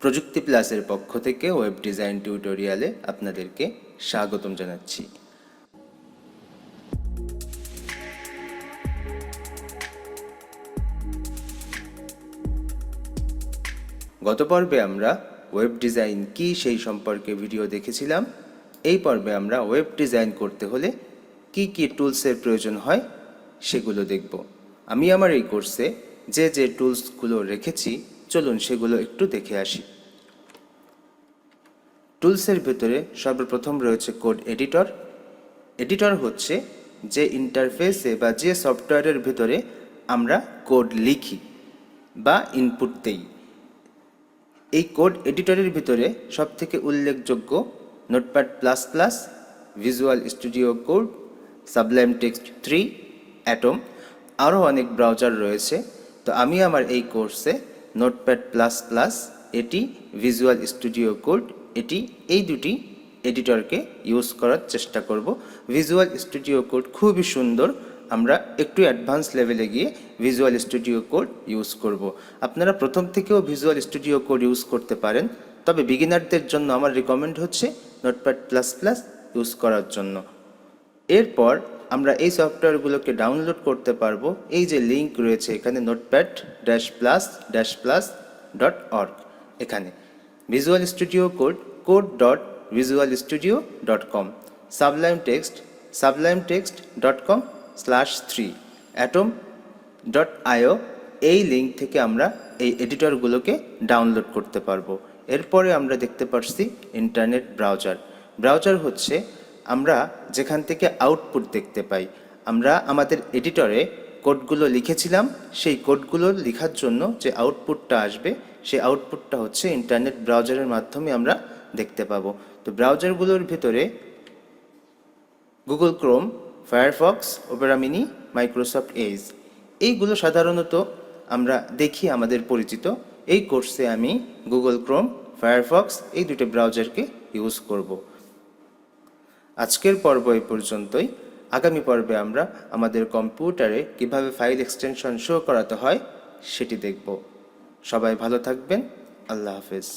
প্রযুক্তি প্লাসের পক্ষ থেকে ওয়েব ডিজাইন টিউটোরিয়ালে আপনাদেরকে স্বাগতম জানাচ্ছি। গত পর্বে আমরা ওয়েব ডিজাইন কি সেই সম্পর্কে ভিডিও দেখেছিলাম। এই পর্বে আমরা ওয়েব ডিজাইন করতে হলে কি কি টুলসের প্রয়োজন হয় সেগুলো দেখব। আমি আমার এই কোর্সে যে টুলসগুলো রেখেছি চলুন সেগুলো একটু দেখে আসি। টুলসের ভিতরে সর্বপ্রথম রয়েছে কোড এডিটর। এডিটর হচ্ছে যে ইন্টারফেসে বা যে সফটওয়্যারের ভিতরে আমরা কোড লিখি বা ইনপুট দেই। এই কোড এডিটরের ভিতরে সবথেকে উল্লেখযোগ্য notepad plus plus, visual studio code, Sublime text 3, atom, আরও অনেক ব্রাউজার রয়েছে। তো আমি আমার এই কোর্সে নোটপ্যাড প্লাস প্লাস এটি, ভিজুয়াল স্টুডিও কোড এটি, এই দুটি এডিটরকে ইউজ করার চেষ্টা করব। ভিজুয়াল স্টুডিও কোড খুবই সুন্দর, আমরা একটু অ্যাডভান্স লেভেলে গিয়ে ভিজুয়াল স্টুডিও কোড ইউজ করব। আপনারা প্রথম থেকেও ভিজুয়াল স্টুডিও কোড ইউজ করতে পারেন, তবে বিগিনারদের জন্য আমার রিকমেন্ড হচ্ছে নোটপ্যাড প্লাস প্লাস ইউজ করার জন্য। এরপর আমরা এই সফটওয়্যারগুলোকে ডাউনলোড করতে পারবো। এই যে লিঙ্ক রয়েছে এখানে notepad++.org, এখানে visual studio code code.visualstudio.com, Sublime text sublimetext.com/3, atom.io, এই লিঙ্ক থেকে আমরা এই এডিটরগুলোকে ডাউনলোড করতে পারবো। এরপরে আমরা দেখতে পাচ্ছি ইন্টারনেট ব্রাউজার হচ্ছে আমরা যেখান থেকে আউটপুট দেখতে পাই। আমরা আমাদের এডিটরে কোডগুলো লিখেছিলাম, সেই কোডগুলো লেখার জন্য যে আউটপুটটা আসবে সেই আউটপুটটা হচ্ছে ইন্টারনেট ব্রাউজারের মাধ্যমে আমরা দেখতে পাবো। তো ব্রাউজারগুলোর ভিতরে Google Chrome, Firefox, Opera mini, Microsoft Edge, এইগুলো সাধারণত আমরা দেখি আমাদের পরিচিত। এই কোর্সে আমি গুগল ক্রোম, ফায়ারফক্স এই দুটো ব্রাউজারকে ইউজ করব। আজকের পর্ব এই পর্যন্তই। আগামী পর্বে আমরা আমাদের কম্পিউটারে কিভাবে ফাইল এক্সটেনশন শো করাতে হয় সেটি দেখব। সবাই ভালো থাকবেন। আল্লাহ হাফেজ।